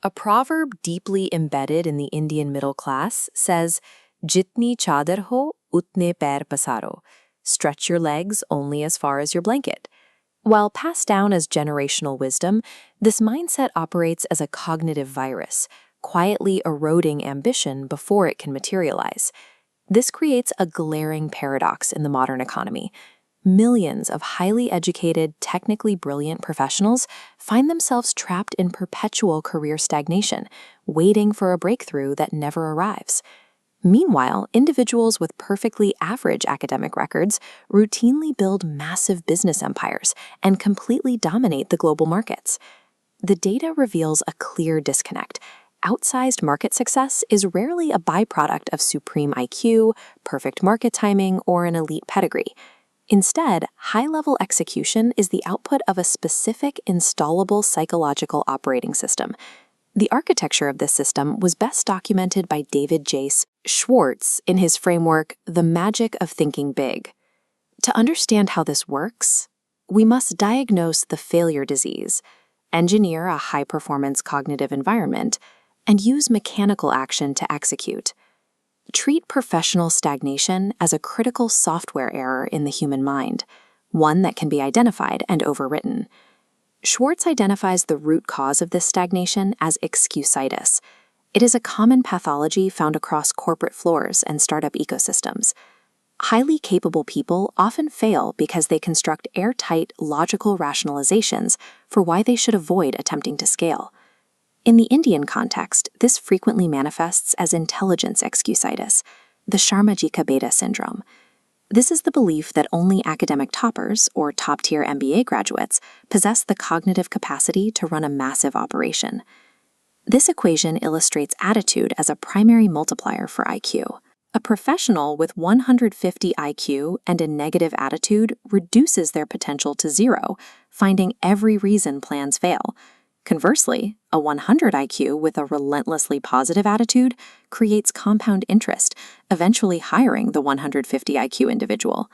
A proverb deeply embedded in the Indian middle class says, "Jitni chadar ho, utne pair pasaro." Stretch your legs only as far as your blanket. While passed down as generational wisdom, this mindset operates as a cognitive virus, quietly eroding ambition before it can materialize. This creates a glaring paradox in the modern economy. Millions of highly educated, technically brilliant professionals find themselves trapped in perpetual career stagnation, waiting for a breakthrough that never arrives. Meanwhile, individuals with perfectly average academic records routinely build massive business empires and completely dominate the global markets. The data reveals a clear disconnect. Outsized market success is rarely a byproduct of supreme IQ, perfect market timing, or an elite pedigree. Instead, high-level execution is the output of a specific installable psychological operating system. The architecture of this system was best documented by David J. Schwartz in his framework, The Magic of Thinking Big. To understand how this works, we must diagnose the failure disease, engineer a high-performance cognitive environment, and use mechanical action to execute. Treat professional stagnation as a critical software error in the human mind, one that can be identified and overwritten. Schwartz identifies the root cause of this stagnation as Excusitis. It is a common pathology found across corporate floors and startup ecosystems. Highly capable people often fail because they construct airtight, logical rationalizations for why they should avoid attempting to scale. In the Indian context, this frequently manifests as intelligence excusitis, the Sharma bada syndrome. This is the belief that only academic toppers, or top-tier MBA graduates, possess the cognitive capacity to run a massive operation. This equation illustrates attitude as a primary multiplier for IQ. A professional with 150 IQ and a negative attitude reduces their potential to 0, finding every reason plans fail. Conversely, a 100 IQ with a relentlessly positive attitude creates compound interest, eventually hiring the 150 IQ individual.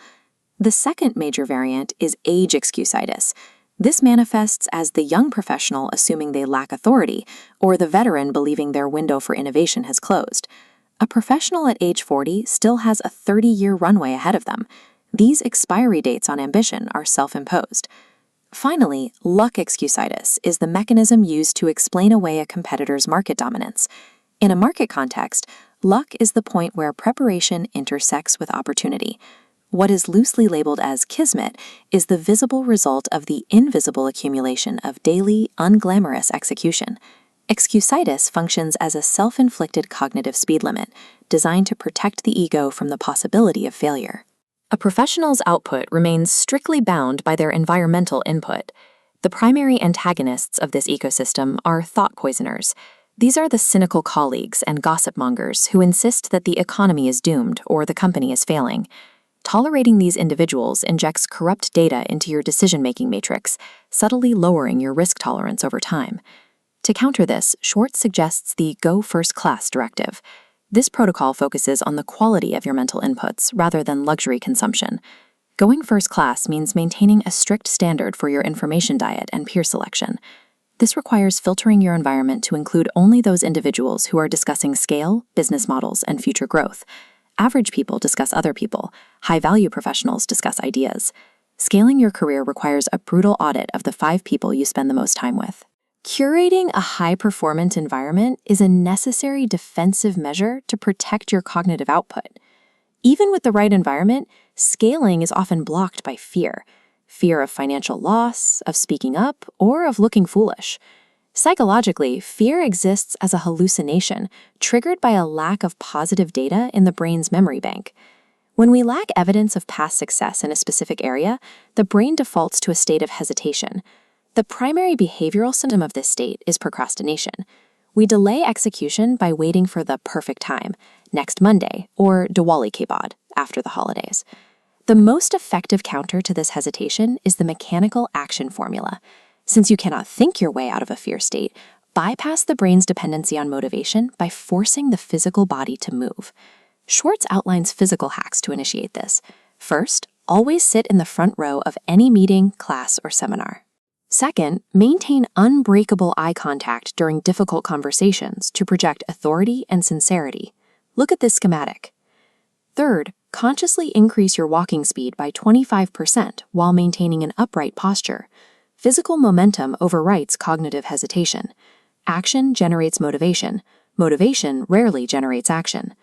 The second major variant is age excusitis. This manifests as the young professional assuming they lack authority, or the veteran believing their window for innovation has closed. A professional at age 40 still has a 30-year runway ahead of them. These expiry dates on ambition are self-imposed. Finally, luck excusitis is the mechanism used to explain away a competitor's market dominance. In a market context, luck is the point where preparation intersects with opportunity. What is loosely labeled as kismet is the visible result of the invisible accumulation of daily, unglamorous execution. Excusitis functions as a self-inflicted cognitive speed limit, designed to protect the ego from the possibility of failure. A professional's output remains strictly bound by their environmental input. The primary antagonists of this ecosystem are thought poisoners. These are the cynical colleagues and gossip mongers who insist that the economy is doomed or the company is failing. Tolerating these individuals injects corrupt data into your decision-making matrix, subtly lowering your risk tolerance over time. To counter this, Schwartz suggests the Go First Class directive. This protocol focuses on the quality of your mental inputs rather than luxury consumption. Going first class means maintaining a strict standard for your information diet and peer selection. This requires filtering your environment to include only those individuals who are discussing scale, business models, and future growth. Average people discuss other people. High-value professionals discuss ideas. Scaling your career requires a brutal audit of the 5 people you spend the most time with. Curating a high-performance environment is a necessary defensive measure to protect your cognitive output. Even with the right environment, scaling is often blocked by fear. Fear of financial loss, of speaking up, or of looking foolish. Psychologically, fear exists as a hallucination, triggered by a lack of positive data in the brain's memory bank. When we lack evidence of past success in a specific area, the brain defaults to a state of hesitation. The primary behavioral symptom of this state is procrastination. We delay execution by waiting for the perfect time, next Monday, or Diwali ke baad, after the holidays. The most effective counter to this hesitation is the mechanical action formula. Since you cannot think your way out of a fear state, bypass the brain's dependency on motivation by forcing the physical body to move. Schwartz outlines physical hacks to initiate this. First, always sit in the front row of any meeting, class, or seminar. Second, maintain unbreakable eye contact during difficult conversations to project authority and sincerity. Look at this schematic. Third, consciously increase your walking speed by 25% while maintaining an upright posture. Physical momentum overwrites cognitive hesitation. Action generates motivation. Motivation rarely generates action.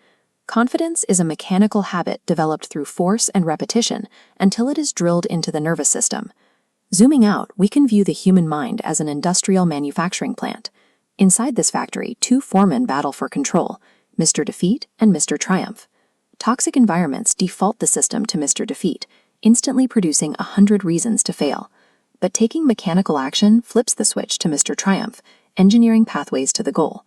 Confidence is a mechanical habit developed through force and repetition until it is drilled into the nervous system. Zooming out, we can view the human mind as an industrial manufacturing plant. Inside this factory, two foremen battle for control, Mr. Defeat and Mr. Triumph. Toxic environments default the system to Mr. Defeat, instantly producing 100 reasons to fail. But taking mechanical action flips the switch to Mr. Triumph, engineering pathways to the goal.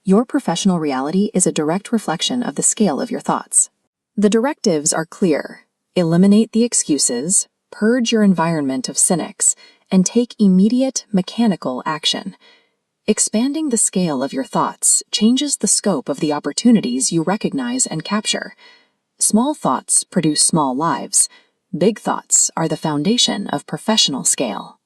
Your professional reality is a direct reflection of the scale of your thoughts. The directives are clear. Eliminate the excuses, purge your environment of cynics, and take immediate mechanical action. Expanding the scale of your thoughts changes the scope of the opportunities you recognize and capture. Small thoughts produce small lives. Big thoughts are the foundation of professional scale.